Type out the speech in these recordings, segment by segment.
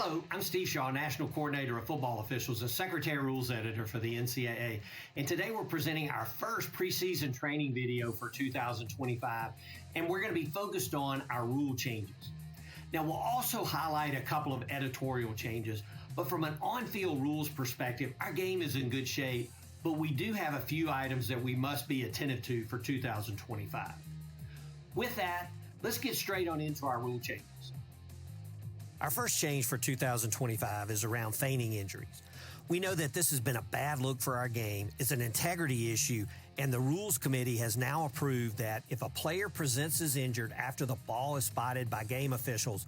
Hello, I'm Steve Shaw, National Coordinator of Football Officials and Secretary Rules Editor for the NCAA. And today we're presenting our first preseason training video for 2025, and we're going to be focused on our rule changes. Now, we'll also highlight a couple of editorial changes, but from an on-field rules perspective, our game is in good shape, but we do have a few items that we must be attentive to for 2025. With that, let's get straight on into our rule changes. Our first change for 2025 is around feigning injuries. We know that this has been a bad look for our game. It's an integrity issue, and the Rules Committee has now approved that if a player presents as injured after the ball is spotted by game officials,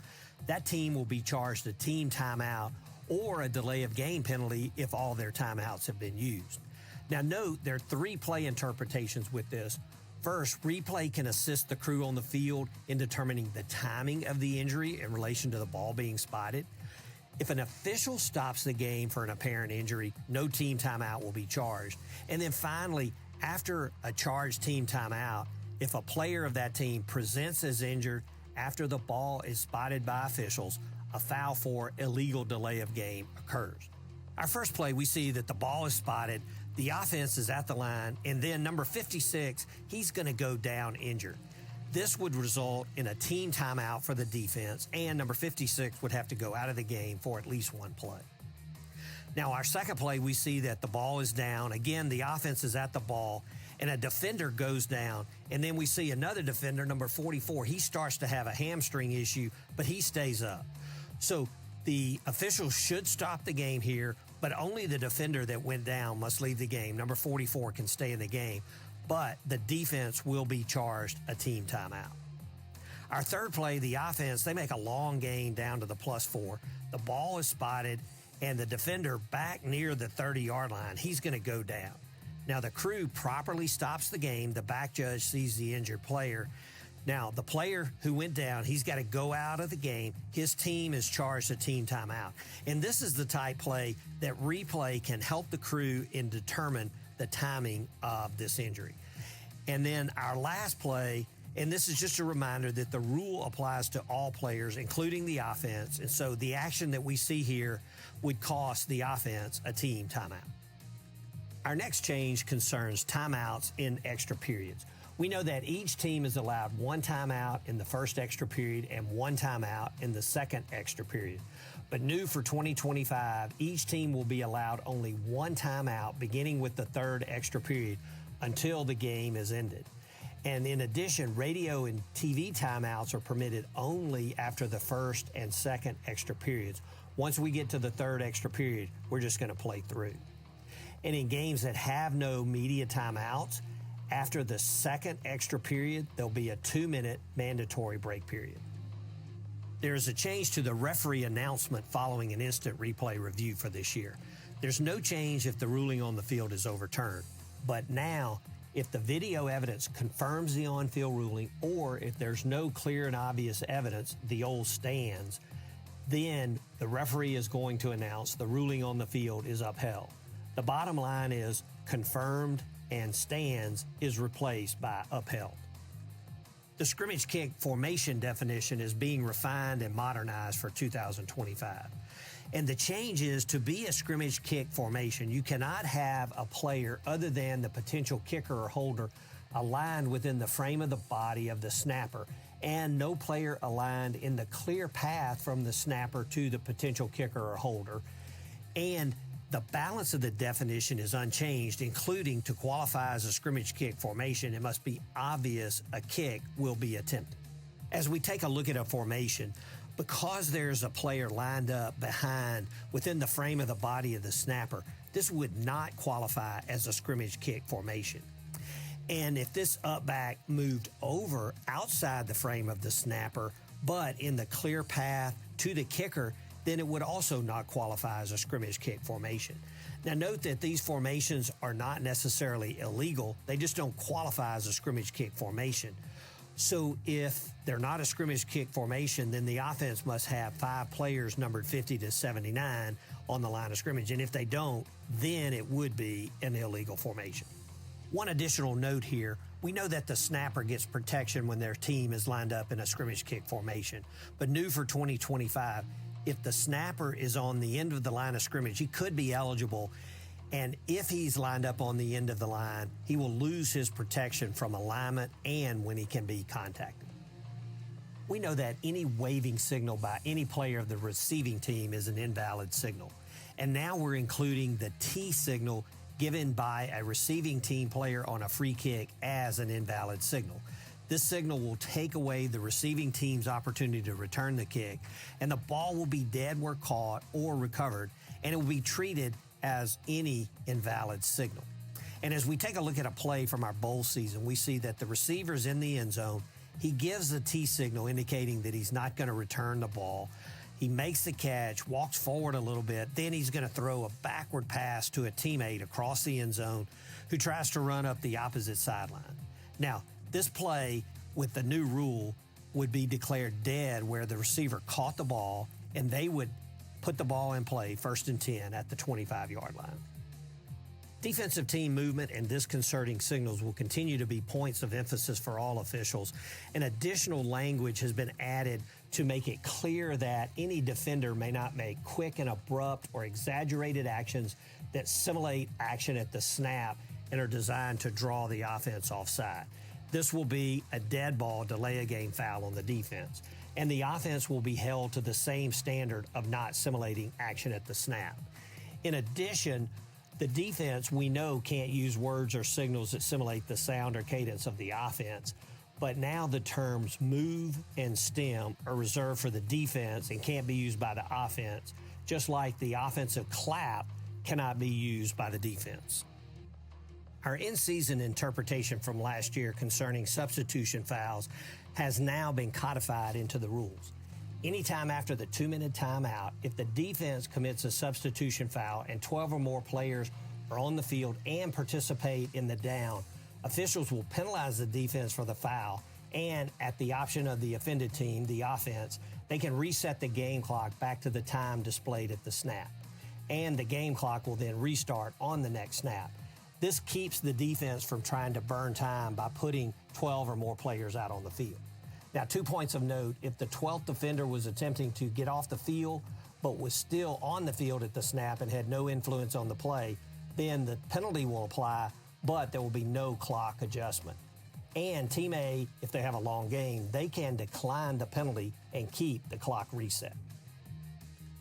that team will be charged a team timeout or a delay of game penalty if all their timeouts have been used. Now note, there are three play interpretations with this. First, replay can assist the crew on the field in determining the timing of the injury in relation to the ball being spotted. If an official stops the game for an apparent injury, no team timeout will be charged. And then finally, after a charged team timeout, if a player of that team presents as injured after the ball is spotted by officials, a foul for illegal delay of game occurs. Our first play, we see that the ball is spotted, the offense is at the line, and then number 56, he's going to go down injured. This would result in a team timeout for the defense, and number 56 would have to go out of the game for at least one play. Now, our second play, we see that the ball is down. Again, the offense is at the ball, and a defender goes down. And then we see another defender, number 44. He starts to have a hamstring issue, but he stays up. So the officials should stop the game here, but only the defender that went down must leave the game. Number 44 can stay in the game, but the defense will be charged a team timeout. Our third play, the offense, they make a long gain down to the +4. The ball is spotted, and the defender back near the 30-yard line, he's going to go down. Now, the crew properly stops the game. The back judge sees the injured player. Now, the player who went down, he's got to go out of the game. His team is charged a team timeout. And this is the type play that replay can help the crew in determine the timing of this injury. And then our last play, and this is just a reminder that the rule applies to all players, including the offense. And so the action that we see here would cost the offense a team timeout. Our next change concerns timeouts in extra periods. We know that each team is allowed one timeout in the first extra period and one timeout in the second extra period. But new for 2025, each team will be allowed only one timeout beginning with the third extra period until the game is ended. And in addition, radio and TV timeouts are permitted only after the first and second extra periods. Once we get to the third extra period, we're just going to play through. And in games that have no media timeouts, after the second extra period, there'll be a 2-minute mandatory break period. There is a change to the referee announcement following an instant replay review for this year. There's no change if the ruling on the field is overturned. But now, if the video evidence confirms the on-field ruling, or if there's no clear and obvious evidence, the old stands, then the referee is going to announce the ruling on the field is upheld. The bottom line is confirmed and stands is replaced by upheld. The scrimmage kick formation definition is being refined and modernized for 2025. And the change is, to be a scrimmage kick formation, you cannot have a player other than the potential kicker or holder aligned within the frame of the body of the snapper, and no player aligned in the clear path from the snapper to the potential kicker or holder. And the balance of the definition is unchanged, including to qualify as a scrimmage kick formation, it must be obvious a kick will be attempted. As we take a look at a formation, because there's a player lined up behind within the frame of the body of the snapper, this would not qualify as a scrimmage kick formation. And if this up back moved over outside the frame of the snapper, but in the clear path to the kicker, then it would also not qualify as a scrimmage kick formation. Now note that these formations are not necessarily illegal, they just don't qualify as a scrimmage kick formation. So if they're not a scrimmage kick formation, then the offense must have 5 players numbered 50 to 79 on the line of scrimmage. And if they don't, then it would be an illegal formation. One additional note here, we know that the snapper gets protection when their team is lined up in a scrimmage kick formation. But new for 2025, if the snapper is on the end of the line of scrimmage, he could be eligible. And if he's lined up on the end of the line, he will lose his protection from alignment and when he can be contacted. We know that any waving signal by any player of the receiving team is an invalid signal. And now we're including the T signal given by a receiving team player on a free kick as an invalid signal. This signal will take away the receiving team's opportunity to return the kick, and the ball will be dead where caught or recovered, and it will be treated as any invalid signal. And as we take a look at a play from our bowl season, we see that the receiver's in the end zone. He gives the T signal indicating that he's not going to return the ball. He makes the catch, walks forward a little bit, then he's going to throw a backward pass to a teammate across the end zone who tries to run up the opposite sideline. Now, this play with the new rule would be declared dead where the receiver caught the ball and they would put the ball in play 1st and 10 at the 25-yard line. Defensive team movement and disconcerting signals will continue to be points of emphasis for all officials, and additional language has been added to make it clear that any defender may not make quick and abrupt or exaggerated actions that simulate action at the snap and are designed to draw the offense offside. This will be a dead ball delay-a-game foul on the defense, and the offense will be held to the same standard of not simulating action at the snap. In addition, the defense, we know, can't use words or signals that simulate the sound or cadence of the offense, but now the terms move and stem are reserved for the defense and can't be used by the offense, just like the offensive clap cannot be used by the defense. Our in-season interpretation from last year concerning substitution fouls has now been codified into the rules. Anytime after the 2-minute timeout, if the defense commits a substitution foul and 12 or more players are on the field and participate in the down, officials will penalize the defense for the foul, and at the option of the offended team, the offense, they can reset the game clock back to the time displayed at the snap. And the game clock will then restart on the next snap. This keeps the defense from trying to burn time by putting 12 or more players out on the field. Now, 2 points of note: if the 12th defender was attempting to get off the field but was still on the field at the snap and had no influence on the play, then the penalty will apply, but there will be no clock adjustment. And Team A, if they have a long game, they can decline the penalty and keep the clock reset.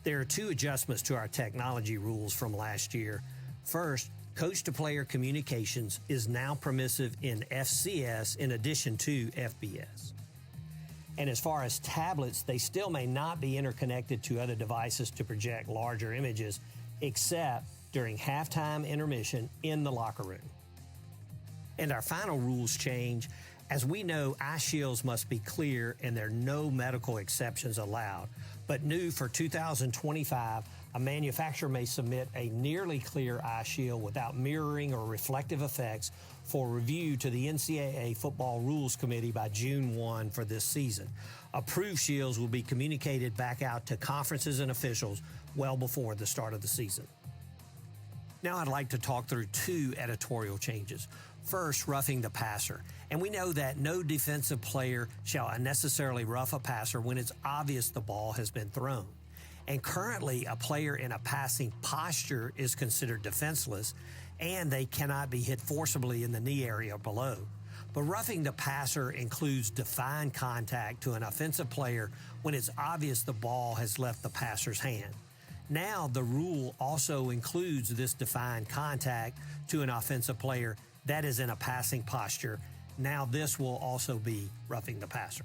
There are 2 adjustments to our technology rules from last year. First, coach-to-player communications is now permissive in FCS in addition to FBS. And as far as tablets, they still may not be interconnected to other devices to project larger images, except during halftime intermission in the locker room. And our final rules change. As we know, eye shields must be clear and there are no medical exceptions allowed. But new for 2025, a manufacturer may submit a nearly clear eye shield without mirroring or reflective effects for review to the NCAA Football Rules Committee by June 1 for this season. Approved shields will be communicated back out to conferences and officials well before the start of the season. Now I'd like to talk through 2 editorial changes. First, roughing the passer. And we know that no defensive player shall unnecessarily rough a passer when it's obvious the ball has been thrown. And currently, a player in a passing posture is considered defenseless, and they cannot be hit forcibly in the knee area below. But roughing the passer includes defined contact to an offensive player when it's obvious the ball has left the passer's hand. Now, the rule also includes this defined contact to an offensive player that is in a passing posture. Now, this will also be roughing the passer.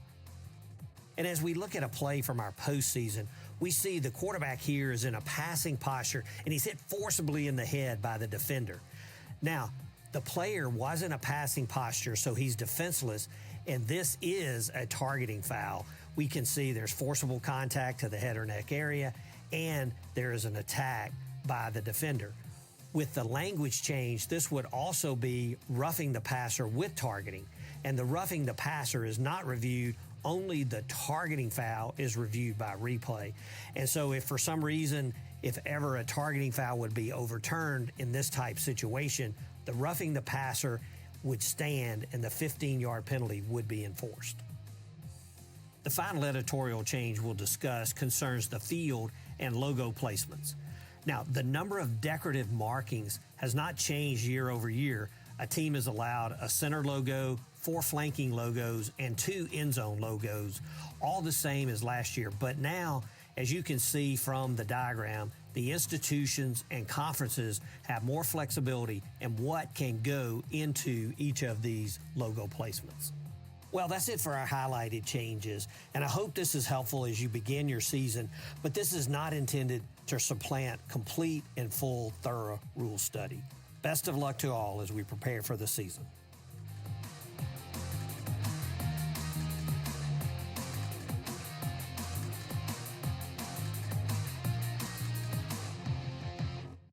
And as we look at a play from our postseason, we see the quarterback here is in a passing posture and he's hit forcibly in the head by the defender. Now, the player was in a passing posture, so he's defenseless, and this is a targeting foul. We can see there's forcible contact to the head or neck area, and there is an attack by the defender. With the language change, this would also be roughing the passer with targeting, and the roughing the passer is not reviewed. Only the targeting foul is reviewed by replay. And so if for some reason, if ever a targeting foul would be overturned in this type situation, the roughing the passer would stand and the 15-yard penalty would be enforced. The final editorial change we'll discuss concerns the field and logo placements. Now, the number of decorative markings has not changed year over year. A team is allowed a center logo, 4 flanking logos, and 2 end zone logos, all the same as last year. But now, as you can see from the diagram, the institutions and conferences have more flexibility in what can go into each of these logo placements. Well, that's it for our highlighted changes, and I hope this is helpful as you begin your season, but this is not intended to supplant complete and full thorough rule study. Best of luck to all as we prepare for the season.